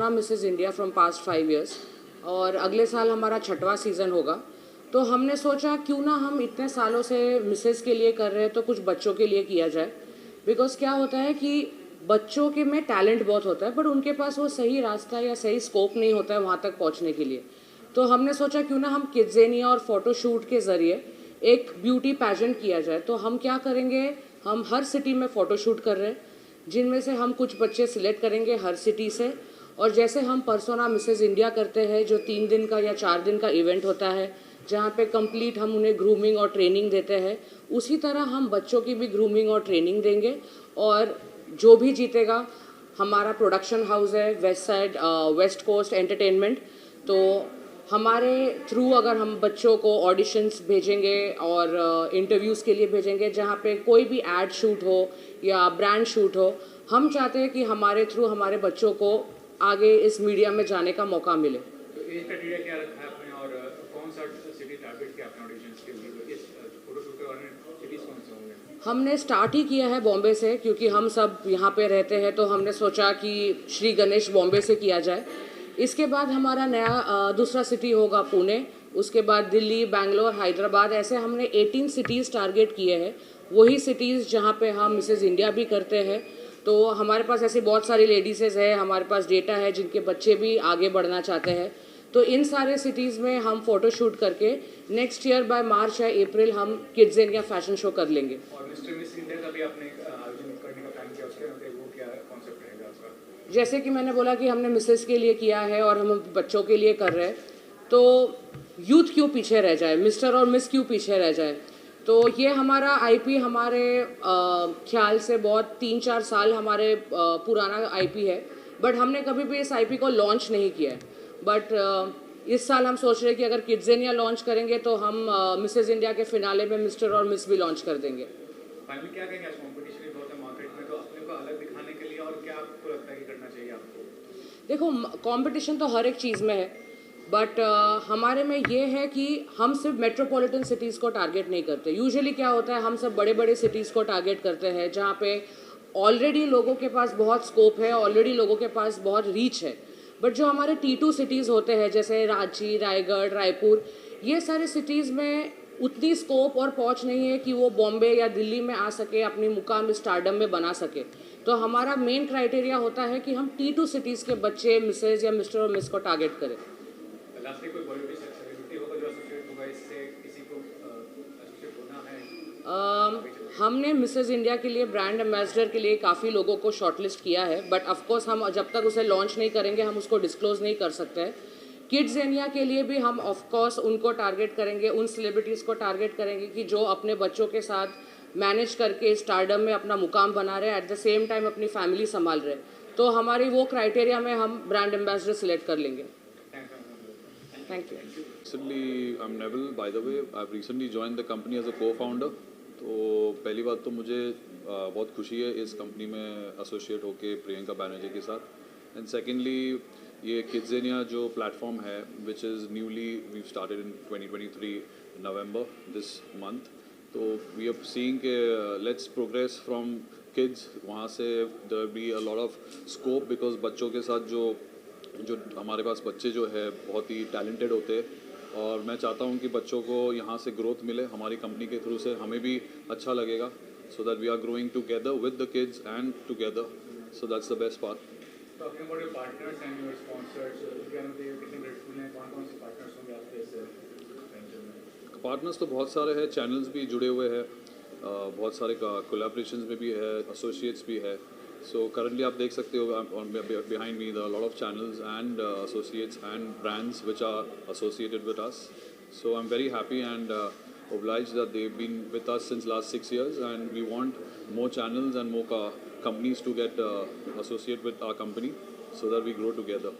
Persona Mrs India from past 5 years और अगले साल हमारा 6वां सीज़न होगा। तो हमने सोचा क्यों ना हम इतने सालों से मिसेज के लिए कर रहे हैं तो कुछ बच्चों के लिए किया जाए। बिकॉज क्या होता है कि बच्चों के में टैलेंट बहुत होता है, बट उनके पास वो सही रास्ता या सही स्कोप नहीं होता है वहाँ तक पहुँचने के लिए। तो हमने सोचा क्यों ना हम किड्जेनिया और फोटोशूट के ज़रिए एक ब्यूटी पैजेंट किया जाए। तो हम क्या करेंगे, हम हर सिटी में फ़ोटोशूट कर रहे हैं, जिनमें से हम कुछ बच्चे सिलेक्ट करेंगे हर सिटी से। और जैसे हम पर्सोना मिसेज इंडिया करते हैं जो 3 दिन का या 4 दिन का इवेंट होता है, जहाँ पे कंप्लीट हम उन्हें ग्रूमिंग और ट्रेनिंग देते हैं, उसी तरह हम बच्चों की भी ग्रूमिंग और ट्रेनिंग देंगे। और जो भी जीतेगा, हमारा प्रोडक्शन हाउस है वेस्ट कोस्ट एंटरटेनमेंट, तो हमारे थ्रू अगर हम बच्चों को ऑडिशंस भेजेंगे और इंटरव्यूज़ के लिए भेजेंगे जहाँ पे कोई भी एड शूट हो या ब्रांड शूट हो, हम चाहते हैं कि हमारे थ्रू हमारे बच्चों को आगे इस मीडिया में जाने का मौका मिले। तो एज क्राइटेरिया क्या रखा है आपने और कौन सा सिटी टारगेट किया आपने ऑडिशंस के लिए? इस फोटोशूट के बारे में सिटीज कौन से होंगे? हमने स्टार्ट ही किया है बॉम्बे से, क्योंकि हम सब यहाँ पे रहते हैं, तो हमने सोचा कि श्री गणेश बॉम्बे से किया जाए। इसके बाद हमारा नया दूसरा सिटी होगा पुणे, उसके बाद दिल्ली, बैंगलोर, हैदराबाद, ऐसे हमने 18 सिटीज़ टारगेट किए हैं। वही सिटीज़ जहाँ पे हम मिसेज इंडिया भी करते हैं। तो हमारे पास ऐसी बहुत सारी लेडीज़ है, हमारे पास डेटा है जिनके बच्चे भी आगे बढ़ना चाहते हैं। तो इन सारे सिटीज़ में हम फोटो शूट करके नेक्स्ट ईयर बाय मार्च या अप्रैल हम किड्जेनिया फैशन शो कर लेंगे। और मिस्टर मिस इंडिया का भी आपने आयोजन करने का प्लान किया, उसके वो क्या कॉन्सेप्ट रहेगा आपका? जैसे कि मैंने बोला कि हमने मिसेस के लिए किया है और हम बच्चों के लिए कर रहे हैं, तो यूथ क्यों पीछे रह जाए, मिस्टर और मिस क्यों पीछे रह जाए। तो ये हमारा आईपी हमारे ख्याल से बहुत 3-4 साल हमारे पुराना आईपी है, बट हमने कभी भी इस आईपी को लॉन्च नहीं किया है। बट इस साल हम सोच रहे हैं कि अगर किड्जेनिया लॉन्च करेंगे तो हम मिसेज इंडिया के फिनाले में मिस्टर और मिस भी लॉन्च कर देंगे। फाइनली क्या कहेंगे, आज कंपटीशन भी बहुत है मार्केट में, तो अपने को अलग दिखाने के लिए और क्या आपको लगता है कि करना चाहिए आपको? देखो, कंपटीशन तो हर एक चीज़ में है, बट हमारे में ये है कि हम सिर्फ मेट्रोपॉलिटन सिटीज़ को टारगेट नहीं करते। यूजुअली क्या होता है, हम सब बड़े बड़े सिटीज़ को टारगेट करते हैं जहाँ पे ऑलरेडी लोगों के पास बहुत स्कोप है, ऑलरेडी लोगों के पास बहुत रीच है। बट जो हमारे T2 सिटीज़ होते हैं जैसे रांची, रायगढ़, रायपुर, ये सारे सिटीज़ में उतनी स्कोप और पहुंच नहीं है कि वो बॉम्बे या दिल्ली में आ सके, अपनी मुकाम स्टारडम में बना सके। तो हमारा मेन क्राइटेरिया होता है कि हम T2 सिटीज़ के बच्चे मिसेज या मिस्टर और मिस को टारगेट करें। लास्टली कोई बॉलीवुड सेलिब्रिटी होगा जो एसोसिएट होगा, इससे किसी को एसोसिएट होना है? हमने मिसेज इंडिया के लिए ब्रांड एम्बेसडर के लिए काफ़ी लोगों को शॉर्टलिस्ट किया है, बट ऑफकोर्स हम जब तक उसे लॉन्च नहीं करेंगे हम उसको डिस्क्लोज नहीं कर सकते हैं। किड्जेनिया के लिए भी हम ऑफकोर्स उनको टारगेट करेंगे, उन सेलिब्रिटीज़ को टारगेट करेंगे कि जो अपने बच्चों के साथ मैनेज करके स्टारडम में अपना मुकाम बना रहे हैं, एट द सेम टाइम अपनी फैमिली संभाल रहे हैं। तो हमारी वो क्राइटेरिया में हम ब्रांड एम्बेसडर सिलेक्ट कर लेंगे। Thank you. Recently, I'm Neville, by the way. I've recently joined the company as a co-founder. तो पहली बात तो मुझे बहुत खुशी है इस कंपनी में एसोसिएट होके प्रियंका बैनर्जी के साथ। एंड सेकेंडली, ये किड्जेनिया जो प्लेटफॉर्म है which is newly we started in 2023 November this month. तो वी आर सीइंग के लेट्स प्रोग्रेस फ्रॉम किड्स, वहाँ से there be a lot of scope because बच्चों के साथ जो हमारे पास बच्चे जो है बहुत ही टैलेंटेड होते हैं और मैं चाहता हूँ कि बच्चों को यहाँ से ग्रोथ मिले हमारी कंपनी के थ्रू से, हमें भी अच्छा लगेगा। So that we are growing together with the kids and together, so that's the best part. Talking about your partners and your sponsors, कितने ग्रेटफुल हैं, कौन से पार्टनर्स होंगे आपके इस वेंचर में? पार्टनर्स तो बहुत सारे हैं, चैनल्स भी जुड़े हुए हैं, बहुत सारे कोलैबोरेशंस में भी है, एसोसिएट्स भी है। So currently आप देख सकते हो behind me there are a lot of channels and associates and brands which are associated with us. So I'm very happy and obliged that they've been with us since last 6 years and we want more channels and more companies to get associate with our company so that we grow together.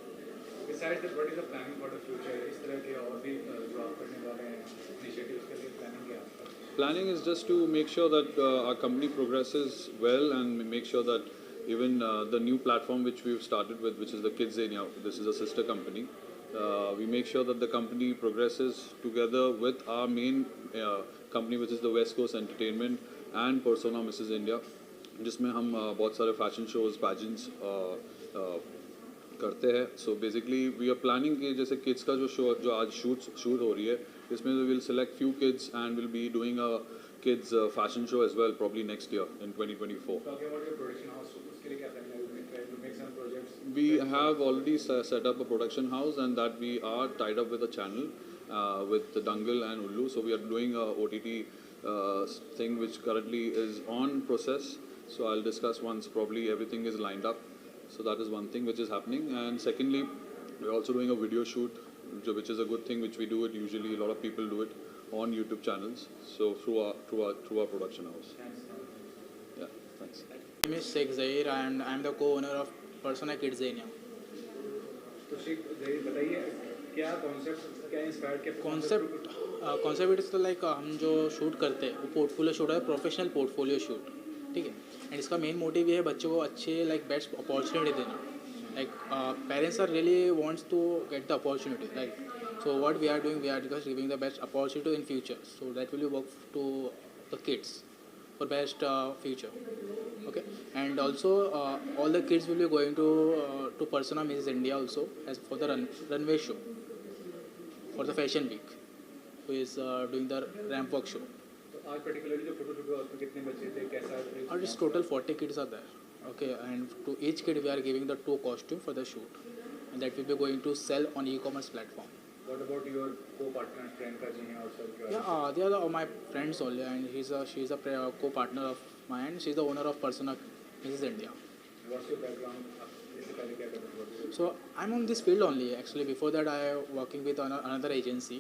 Besides that, what is the planning for the future? इस तरह के और भी जो आप करने वाले हैं initiatives के लिए planning क्या है आपका? Planning is just to make sure that our company progresses well and make sure that even the new platform which we've started with, which is the Kidzania, this is a sister company, we make sure that the company progresses together with our main company which is the West Coast Entertainment and Persona Mrs. India, जिसमें हम बहुत सारे fashion shows, pageants करते हैं. So basically we are planning कि जैसे kids का जो आज shoot हो रही है, इसमें we will select few kids and we'll be doing a kids fashion show as well probably next year in 2024. Talking about your production house, so उसके लिए क्या plan है? We're trying to make some projects. We have already set up a production house and that we are tied up with a channel with Dangal and Ullu. So we are doing a OTT thing which currently is on process. So I'll discuss once probably everything is lined up. So that is one thing which is happening. And secondly, we're also doing a video shoot, which is a good thing which we do it usually. A lot of people do it on YouTube channels. So through our production house. Yeah, thanks. My name is Sheikh Zahir and I am the co-owner of Persona Kidzania. तो शेख जहीर बताइए क्या concept क्या inspired क्या concept is तो like हम जो shoot करते हैं वो पोर्टफोलियो शूट है, प्रोफेशनल पोर्टफोलियो शूट, ठीक है. एंड इसका मेन मोटिव ये है बच्चों को अच्छे लाइक बेस्ट अपॉर्चुनिटी देना. Like parents are really wants to get the opportunity, right. So what we are doing, we are just giving the best opportunity in future. So that will be work to the kids for best future. Okay, and also all the kids will be going to Persona Mrs. India also as for the runway show for the fashion week, who is doing the ramp walk show. तो आज particularly जो photo shoot हुआ उसमें कितने बच्चे थे, कैसा Or it's total 40 kids are there. Okay, and to each kid we are giving the 2 costume for the shoot, and that will be going to sell on e-commerce platform. What about your co-partner Priyanka ji हैं और सब क्या? Yeah, they are my friends only, and she's a co-partner of mine. She's the owner of Persona Mrs. India. What's your background? आप इससे पहले क्या करते थे? So I'm on this field only. Actually, before that I working with another agency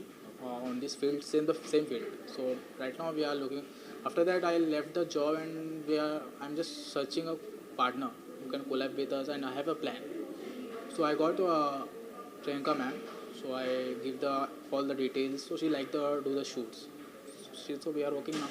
on this field, same field. So right now we are looking. After that I left the job and I'm just searching a partner who can collab with us, and I have a plan. So I got Priyanka ma'am. So I give all the details. So she like to do the shoots. So we are working now.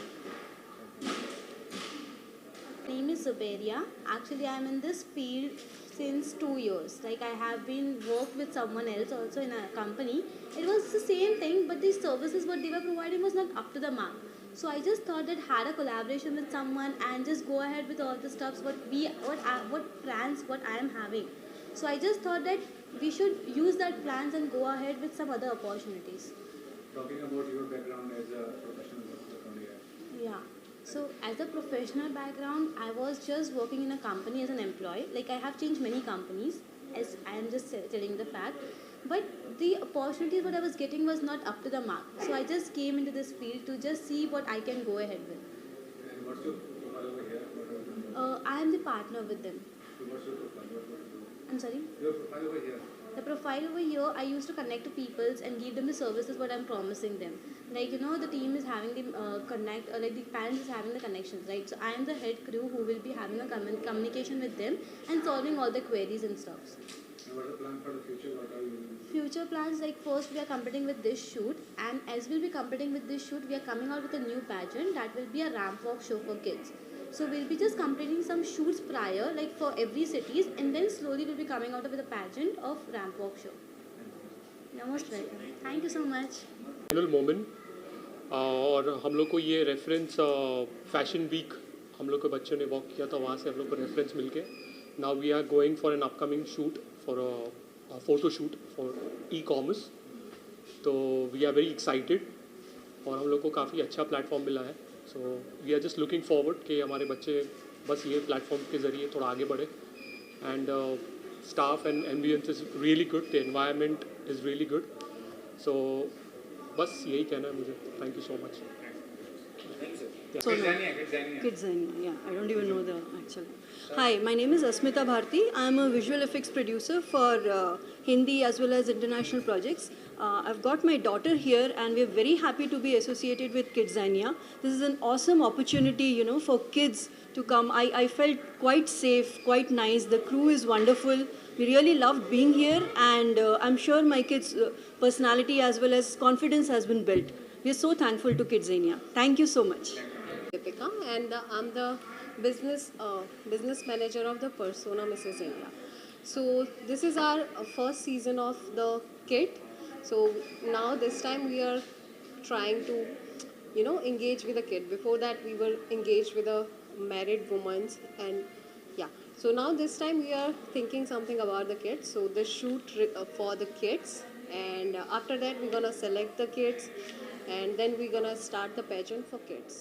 My name is Zuberia. Actually, I am in this field since 2 years. Like I have been worked with someone else also in a company. It was the same thing, but the services what they were providing was not up to the mark. So I just thought that had a collaboration with someone and just go ahead with all the stuffs what plans what I am having. So I just thought that we should use that plans and go ahead with some other opportunities. Talking about your background as a professional. Yeah. So as a professional background, I was just working in a company as an employee. Like I have changed many companies, as I am just telling the fact. But the opportunities what I was getting was not up to the mark. So I just came into this field to just see what I can go ahead with. And what's your profile over here? I am the partner with them. So what's your profile? I'm sorry? Your profile over here. The profile over here, I used to connect to peoples and give them the services what I'm promising them. Like, you know, the team is having the like the parents is having the connections, right? So I am the head crew who will be having a communication with them and solving all the queries and stuff. And what's the plan for the future? What are you? Future plans, like first we are competing with this shoot, and as we'll be competing with this shoot, we are coming out with a new pageant that will be a ramp walk show for kids. So we'll be just completing some shoots prior, like for every cities, and then slowly we'll be coming out with a pageant of ramp walk show. You're most welcome. Thank you so much. Final moment और हम लोग को ये reference fashion week हम लोग के बच्चों ने वॉक किया था, वहाँ से हम लोग को रेफरेंस मिल के now we are going for an upcoming shoot for photo shoot for ecommerce. तो वी आर वेरी एक्साइटेड और हम लोग को काफ़ी अच्छा प्लेटफॉर्म मिला है. So we are just looking forward कि हमारे बच्चे बस ये प्लेटफॉर्म के ज़रिए थोड़ा आगे बढ़े. And staff and ambience is really good, the environment is really good. So बस यही कहना है मुझे. Thank you so much. Kidzania, yeah, I don't even know the actual. Hi, my name is Asmita Bharti. I am a visual effects producer for Hindi as well as international projects. I've got my daughter here and we're very happy to be associated with Kidzania. This is an awesome opportunity, you know, for kids to come. I felt quite safe, quite nice. The crew is wonderful. We really loved being here, and I'm sure my kids' personality as well as confidence has been built. We're so thankful to Kidzania. Thank you so much. Deepika, and I'm the business manager of the Persona Mrs. India. So this is our first season of the kit. So now this time we are trying to, you know, engage with the kid. Before that we were engaged with a married woman, and Yeah. So now this time we are thinking something about the kids. So the shoot for the kids, and after that we're gonna select the kids, and then we're gonna start the pageant for kids.